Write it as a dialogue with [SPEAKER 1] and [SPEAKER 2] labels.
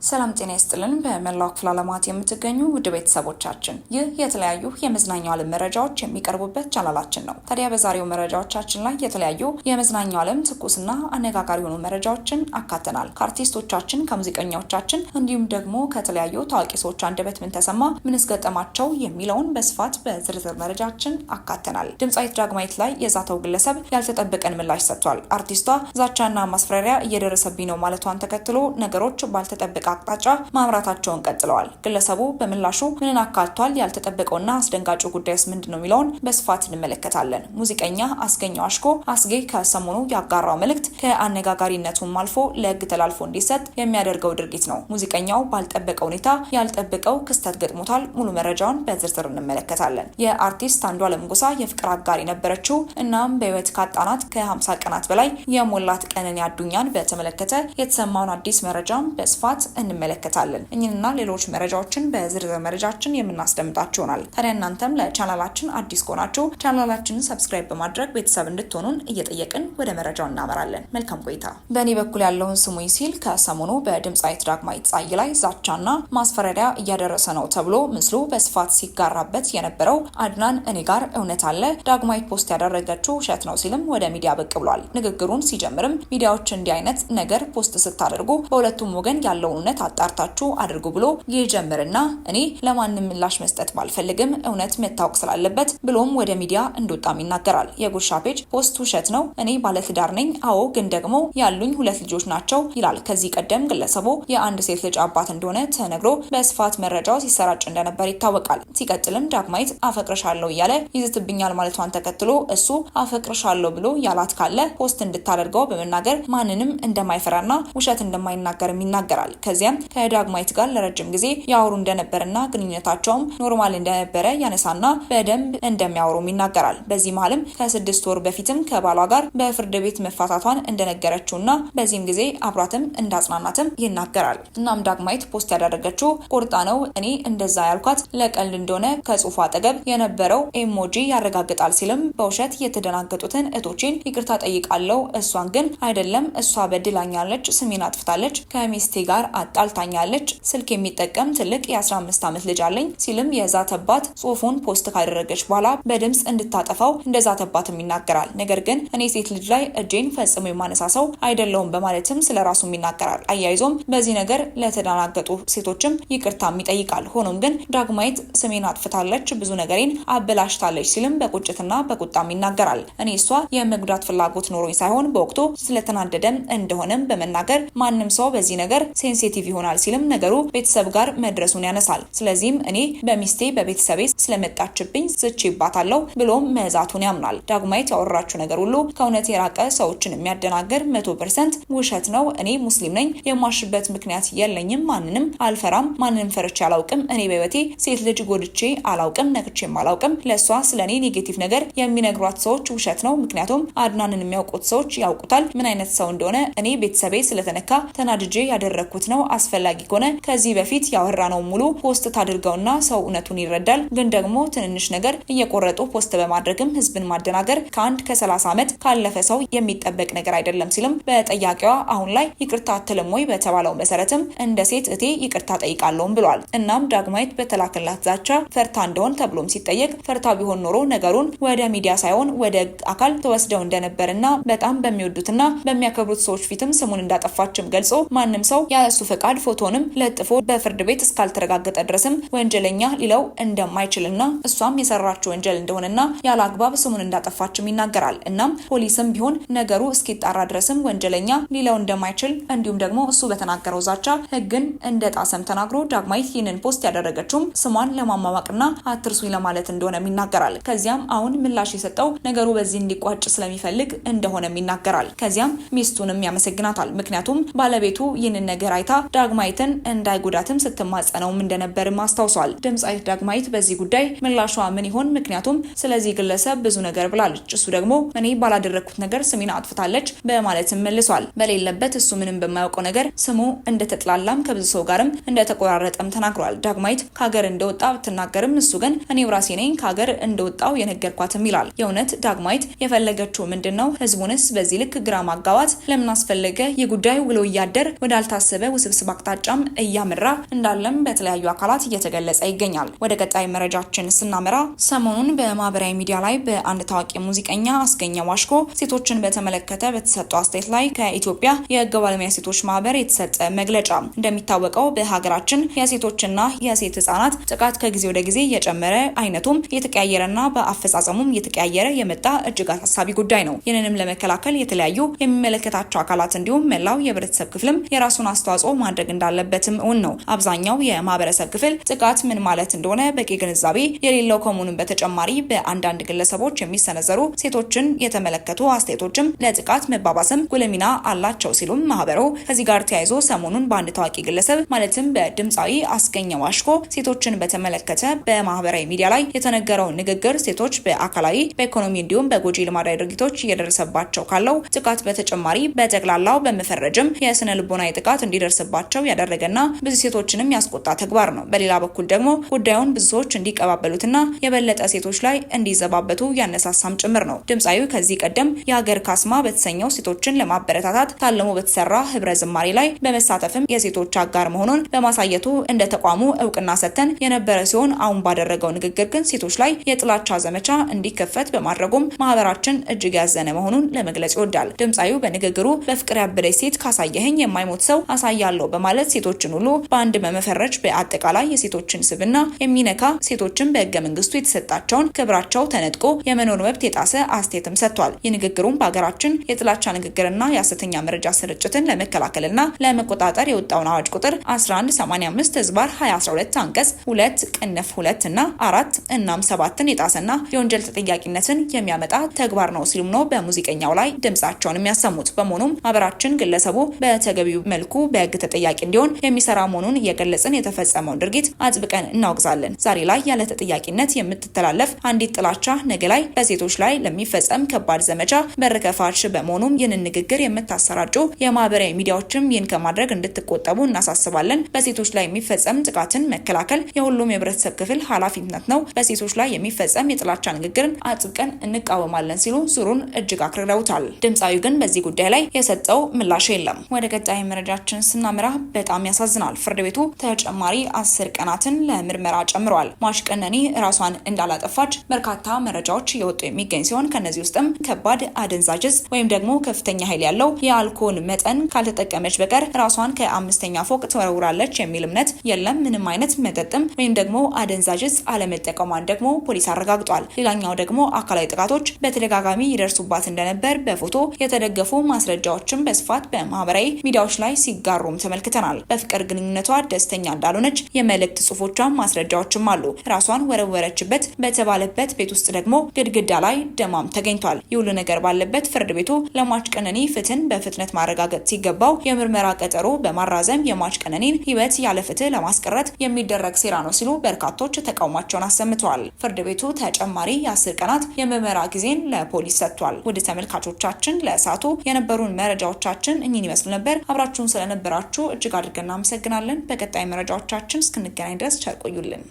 [SPEAKER 1] ሰላም ጤና ይስጥልን። በመላው ክፍለ ዓለማት የምትገኙ ውድ ቤተሰቦቻችን ይህ የተለያዩ የመዝናኛው ዓለም መረጃዎች የሚቀርቡበት ቻናላችን ነው። ታዲያ በዛሬው መረጃዎቻችን ላይ የተለያዩ የመዝናኛው ዓለም ትኩስና አነጋጋሪ የሆኑ መረጃዎችን አካተናል። ከአርቲስቶቻችን ከሙዚቀኞቻችን እንዲሁም ደግሞ ከተለያዩ ታዋቂ ሰዎች አንደበት ምን ተሰማ፣ ምንስ ገጠማቸው የሚለውን በስፋት በዝርዝር መረጃችን አካተናል። ድምጻዊት ዳግማዊት ላይ የዛተው ግለሰብ ያልተጠበቀን ምላሽ ሰጥቷል። አርቲስቷ ዛቻና ማስፈራሪያ እየደረሰብኝ ነው ማለቷን ተከትሎ ነገሮች ባልተጠበቀ አቅጣጫ ማምራታቸውን ቀጥለዋል። ግለሰቡ በምላሹ ምንን አካቷል? ያልተጠበቀውና አስደንጋጩ ጉዳይስ ምንድነው የሚለውን በስፋት እንመለከታለን። ሙዚቀኛ አስገኘው አሽኮ አስጌ ከሰሞኑ ያጋራው መልእክት ከአነጋጋሪነቱም አልፎ ለሕግ ተላልፎ እንዲሰጥ የሚያደርገው ድርጊት ነው። ሙዚቀኛው ባልጠበቀው ሁኔታ ያልጠበቀው ክስተት ገጥሞታል። ሙሉ መረጃውን በዝርዝር እንመለከታለን። የአርቲስት አንዷለም ጎሳ የፍቅር አጋር የነበረችው እናም በህይወት ካጣናት ከ50 ቀናት በላይ የሞላት ቀነኒ አዱኛን በተመለከተ የተሰማውን አዲስ መረጃም በስፋት እንመለከታለን። እኚህንና ሌሎች መረጃዎችን በዝርዝር መረጃችን የምናስደምጣችሁ ይሆናል። ታዲያ እናንተም ለቻናላችን አዲስ ከሆናችሁ ቻናላችንን ሰብስክራይብ በማድረግ ቤተሰብ እንድትሆኑን እየጠየቅን ወደ መረጃው እናመራለን። መልካም ቆይታ። በእኔ በኩል ያለውን ስሙኝ ሲል ከሰሞኑ በድምጻዊት ዳግማዊት ፀሐይ ላይ ዛቻና ማስፈራሪያ እያደረሰ ነው ተብሎ ምስሉ በስፋት ሲጋራበት የነበረው አድናን እኔ ጋር እውነት አለ ዳግማዊት ፖስት ያደረገችው ውሸት ነው ሲልም ወደ ሚዲያ ብቅ ብሏል። ንግግሩን ሲጀምርም ሚዲያዎች እንዲህ አይነት ነገር ፖስት ስታደርጉ በሁለቱም ወገን ያለው እውነት አጣርታችሁ አድርጉ ብሎ ይጀምርና እኔ ለማንም ምላሽ መስጠት ባልፈልግም እውነት መታወቅ ስላለበት ብሎም ወደ ሚዲያ እንደወጣም ይናገራል። የጉርሻ ፔጅ ፖስት ውሸት ነው፣ እኔ ባለትዳር ነኝ፣ አዎ ግን ደግሞ ያሉኝ 2 ልጆች ናቸው ይላል። ከዚህ ቀደም ግለሰቡ የአንድ ሴት ልጅ አባት እንደሆነ ተነግሮ በስፋት መረጃው ሲሰራጭ እንደነበር ይታወቃል። ሲቀጥልም ዳግማዊት አፈቅርሻለሁ እያለ ይዝትብኛል ማለቷን ተከትሎ እሱ አፈቅርሻለሁ ብሎ ያላት ካለ ፖስት እንድታደርገው በመናገር ማንንም እንደማይፈራና ውሸት እንደማይናገርም ይናገራል። ከዚያም ከዳግማዊት ጋር ለረጅም ጊዜ ያወሩ እንደነበርና ግንኙነታቸውም ኖርማል እንደነበረ ያነሳና በደንብ እንደሚያወሩም ይናገራል። በዚህ መሀልም ከ6 ወር በፊትም ከባሏ ጋር በፍርድ ቤት መፋታቷን እንደነገረችውና በዚህም ጊዜ አብራትም እንዳጽናናትም ይናገራል። እናም ዳግማዊት ፖስት ያደረገችው ቁርጣ ነው፣ እኔ እንደዛ ያልኳት ለቀልድ እንደሆነ ከጽሁፉ አጠገብ የነበረው ኢሞጂ ያረጋግጣል ሲልም በውሸት የተደናገጡትን እህቶቼን ይቅርታ ጠይቃለሁ፣ እሷን ግን አይደለም፣ እሷ በድላኛለች፣ ስሜን አጥፍታለች፣ ከሚስቴ ጋር አጣልታኛለች፣ ስልክ የሚጠቀም ትልቅ የ15 ዓመት ልጅ አለኝ ሲልም የዛተባት ጽሁፉን ፖስት ካደረገች በኋላ በድምጽ እንድታጠፋው እንደዛተባትም ይናገራል። ነገር ግን እኔ ሴት ልጅ ላይ እጄን ፈጽሞ የማነሳሰው አይደለውም በማለትም ስለራሱም ይናገራል። አያይዞም በዚህ ነገር ለተደናገጡ ሴቶችም ይቅርታም ይጠይቃል። ሆኖም ግን ዳግማዊት ስሜን አጥፍታለች፣ ብዙ ነገሬን አበላሽታለች ሲልም በቁጭትና በቁጣም ይናገራል። እኔ እሷ የመጉዳት ፍላጎት ኖሮኝ ሳይሆን በወቅቱ ስለተናደደም እንደሆነም በመናገር ማንም ሰው በዚህ ነገር ሴንሲቲቭ ይሆናል ሲልም ነገሩ ቤተሰብ ጋር መድረሱን ያነሳል። ስለዚህም እኔ በሚስቴ በቤተሰቤ ስለመጣችብኝ ስቼባታለሁ ብሎም መዛቱን ያምናል። ዳግማዊት ያወራችው ነገር ሁሉ ከእውነት የራቀ ሰዎችን የሚያደናግር 100% ውሸት ነው። እኔ ሙስሊም ነኝ፣ የማሽበት ምክንያት የለኝም፣ ማንንም አልፈራም፣ ማንንም ፈርቼ አላውቅም፣ እኔ በህይወቴ ሴት ልጅ ጎድቼ አላውቅም፣ ነክቼም አላውቅም። ለሷ ስለኔ ኔጌቲቭ ነገር የሚነግሯት ሰዎች ውሸት ነው። ምክንያቱም አድናንን የሚያውቁት ሰዎች ያውቁታል ምን አይነት ሰው እንደሆነ። እኔ ቤተሰቤ ስለተነካ ተናድጄ ያደረኩት ነው። አስፈላጊ ከሆነ ከዚህ በፊት ያወራነው ሙሉ ፖስት ታድርገውና ሰው እውነቱን ይረዳል። ግን ደግሞ ትንንሽ ነገር እየቆረጡ ፖስት በማድረግም ህዝብን ማደናገር ከ30 ዓመት ካለፈ ሰው የሚጠበቅ ነገር አይደለም ሲልም በጠያቂዋ አሁን ላይ ይቅርታ አትልም ወይ በተባለው መሰረትም እንደ ሴት እቴ ይቅርታ ጠይቃለሁም ብሏል። እናም ዳግማዊት በተላከላት ዛቻ ፈርታ እንደሆን ተብሎም ሲጠየቅ ፈርታ ቢሆን ኖሮ ነገሩን ወደ ሚዲያ ሳይሆን ወደ አካል ተወስደው እንደነበርና በጣም በሚወዱትና በሚያከብሩት ሰዎች ፊትም ስሙን እንዳጠፋችም ገልጾ ማንም ሰው ያለሱ ፈቃድ ፎቶንም ለጥፎ በፍርድ ቤት እስካልተረጋገጠ ድረስም ወንጀለኛ ሊለው እንደማይችልና እሷም የሰራችው ወንጀል እንደሆነና ያለ አግባብ ስሙን እንዳጠፋችም ይናገራል። እናም ፖሊስም ቢሆን ነገሩ እስኪጣራ ድረስም ወንጀለኛ ሊለው እንደማይችል እንዲሁም ደግሞ እሱ በተናገረው ዛቻ ህግን እንደጣሰም ተናግሮ ዳግማዊት ይህንን ፖስት ያደረገችውም ስሟን ለማማማቅና አትርሱኝ ለማለት እንደሆነም ይናገራል። ከዚያም አሁን ምላሽ የሰጠው ነገሩ በዚህ እንዲቋጭ ስለሚፈልግ እንደሆነም ይናገራል። ከዚያም ሚስቱንም ያመሰግናታል። ምክንያቱም ባለቤቱ ይህንን ነገር አይታ ዳግማዊትን እንዳይጎዳትም ስትማጸነውም እንደነበርም አስታውሷል። ድምጻዊት ዳግማዊት በዚህ ጉዳይ ምላሿ ምን ይሆን? ምክንያቱም ስለዚህ ግለሰብ ብዙ ነገር ብላለች። እሱ ደግሞ እኔ ባላደረኩት ነገር ስሜን አጥፍታለች በማለትም መልሷል። በሌለበት እሱ ምንም በማያውቀው ነገር ስሙ እንደተጥላላም ከብዙ ሰው ጋርም እንደተቆራረጠም ተናግሯል። ዳግማዊት ከሀገር እንደወጣ ብትናገርም እሱ ግን እኔው ራሴ ነኝ ከሀገር እንደወጣው የነገርኳትም ይላል። የእውነት ዳግማዊት የፈለገችው ምንድነው? ህዝቡንስ በዚህ ልክ ግራ ማጋባት ለምን አስፈለገ? ይህ ጉዳይ ውሎ እያደር ወዳልታሰበ ውስብስብ አቅጣጫም እያመራ እንዳለም በተለያዩ አካላት እየተገለጸ ይገኛል። ወደ ቀጣይ መረጃችን ስናመራ ሰሞኑን በማህበራዊ ሚዲያ ላይ በአንድ ታዋቂ ሙዚቀኛ አስገኘ ዋሽኮ ሴቶችን በተመለከተ በተሰጠው አስተያየት ላይ ከኢትዮጵያ የህግ ባለሙያ ሴቶች ማህበር የተሰጠ መግለጫ። እንደሚታወቀው በሀገራችን የሴቶችና የሴት ህጻናት ጥቃት ከጊዜ ወደ ጊዜ እየጨመረ አይነቱም የተቀያየረና በአፈጻጸሙም እየተቀያየረ የመጣ እጅግ አሳሳቢ ጉዳይ ነው። ይህንንም ለመከላከል የተለያዩ የሚመለከታቸው አካላት እንዲሁም መላው የህብረተሰብ ክፍልም የራሱን አስተዋጽኦ ማድረግ እንዳለበትም እውን ነው። አብዛኛው የማህበረሰብ ክፍል ጥቃት ምን ማለት እንደሆነ በቂ ግንዛቤ የሌለው ከመሆኑም በተጨማሪ በአንዳንድ ግለሰቦች የሚሰነዘሩ ሴቶችን የተመለከቱ አስተያየቶችም ለጥቃት መባባስም ጉልህ ሚና አላቸው ሲሉም ማህበሩ ከዚህ ጋር ተያይዞ ሰሞኑን በአንድ ታዋቂ ግለሰብ ማለትም በድምፃዊ አስገኘ ዋሽኮ ሴቶችን በተመለከተ በማህበራዊ ሚዲያ ላይ የተነገረው ንግግር ሴቶች በአካላዊ በኢኮኖሚ እንዲሁም በጎጂ ልማዳዊ ድርጊቶች እየደረሰባቸው ካለው ጥቃት በተጨማሪ በጠቅላላው በመፈረጅም የስነ ልቦናዊ ጥቃት እንዲደርስባቸው ያደረገና ብዙ ሴቶችንም ያስቆጣ ተግባር ነው። በሌላ በኩል ደግሞ ጉዳዩን ብዙ ሰዎች እንዲቀባበሉትና የበለጠ ሴቶች ላይ እንዲዘባበቱ ያነሳሳም ጭምር ነው። ድምፃዊው ከዚህ ቀደም የሀገር ካስማ በተሰኘው ሴቶችን ለማበረታታት ታልሞ በተሰራ ህብረ ዝማሬ ላይ በመሳተፍም የሴቶች አጋር መሆኑን በማሳየቱ እንደ ተቋሙ እውቅና ሰጥተን የነበረ ሲሆን አሁን ባደረገው ንግግር ግን ሴቶች ላይ የጥላቻ ዘመቻ እንዲከፈት በማድረጉም ማህበራችን እጅግ ያዘነ መሆኑን ለመግለጽ ይወዳል። ድምፃዊው በንግግሩ በፍቅር ያበደች ሴት ካሳየኸኝ የማይሞት ሰው አሳያለሁ በማለት ሴቶችን ሁሉ በአንድ በመፈረጅ በአጠቃላይ የሴቶችን ስብና የሚነካ ሴቶችን በህገ መንግስቱ የተሰጣቸውን ክብራቸው ተነጥቆ የመኖር መብት የጣሰ አስተያየትም ሰጥቷል። የንግግሩም በሀገራችን የጥላቻ ንግግርና የሐሰተኛ መረጃ ስርጭትን ለመከላከልና ለመቆጣጠር የወጣውን አዋጅ ቁጥር 1185/2012 አንቀጽ 2 ቅንፍ 2 እና 4 እናም 7ን የጣሰና የወንጀል ተጠያቂነትን የሚያመጣ ተግባር ነው ሲሉም ነው በሙዚቀኛው ላይ ድምጻቸውን የሚያሰሙት። በመሆኑም ማህበራችን ግለሰቡ በተገቢው መልኩ በህግ ተጠያቂ እንዲሆን የሚሰራ መሆኑን እየገለጽን የተፈጸመውን ድርጊት አጥብቀን እናወግዛለን። ዛሬ ላይ ያለ ተጠያቂነት የምትተላለፍ አንዲት ጥላቻ ነገ ላይ በሴቶች ላይ ለሚፈጸም ከባድ ዘመቻ በር ከፋች በመሆኑም ይህንን ንግግር የምታሰራጩ የማህበራዊ ሚዲያዎችም ይህን ከማድረግ እንድትቆጠቡ እናሳስባለን። በሴቶች ላይ የሚፈጸም ጥቃትን መከላከል የሁሉም የህብረተሰብ ክፍል ኃላፊነት ነው። በሴቶች ላይ የሚፈጸም የጥላቻ ንግግርን አጥብቀን እንቃወማለን ሲሉ ዙሩን እጅግ አክርረውታል። ድምፃዊው ግን በዚህ ጉዳይ ላይ የሰጠው ምላሽ የለም። ወደ ቀጣይ መረጃችን ስናመራ በጣም ያሳዝናል። ፍርድ ቤቱ ተጨማሪ 10 ቀናትን ለምርመራ ጨምሯል። ሟች ቀነኒ ራሷን እንዳላጠፋች በርካታ መረጃዎች እየወጡ የሚገኝ ሲሆን ከነዚህ ውስጥም ከባድ አደንዛዥ ዕፅ ወይም ደግሞ ከፍተኛ ኃይል ያለው የአልኮል መጠን ካልተጠቀመች በቀር ራሷን ከ5ኛ ፎቅ ተወርውራለች የሚል እምነት የለም። ምንም አይነት መጠጥም ወይም ደግሞ አደንዛዥ ዕፅ አለመጠቀሟን ደግሞ ፖሊስ አረጋግጧል። ሌላኛው ደግሞ አካላዊ ጥቃቶች በተደጋጋሚ ይደርሱባት እንደነበር በፎቶ የተደገፉ ማስረጃዎችም በስፋት በማህበራዊ ሚዲያዎች ላይ ሲጋሩም ተመልክተናል። በፍቅር ግንኙነቷ ደስተኛ እንዳልሆነች የመልእክት ጽሁፎቿም ማስረጃዎችም አሉ። ራሷን ወረወረችበት በተባለበት ቤት ውስጥ ደግሞ ግድግዳ ላይ ደማም ተገኝቷል። ይህ ሁሉ ነገር ባለበት ፍርድ ቤቱ ለሟች ቀነኒ ፍትህን በፍጥነት ማረጋገጥ ሲገባው የምርመራ ቀጠሮ በማራዘም የሟች ቀነኒን ህይወት ያለ ፍትህ ለማስቀረት የሚደረግ ሴራ ነው ሲሉ በርካቶች ተቃውሟቸውን አሰምተዋል። ፍርድ ቤቱ ተጨማሪ የ10 ቀናት የምርመራ ጊዜን ለፖሊስ ሰጥቷል። ወደ ተመልካቾቻችን ለእሳቱ የነበሩን መረጃዎቻችን እኚህን ይመስሉ ነበር። አብራችሁን ስለነበራችሁ እጅግ አድርገን እናመሰግናለን። በቀጣይ መረጃዎቻችን እስክንገናኝ ድረስ ቸር ቆዩልን።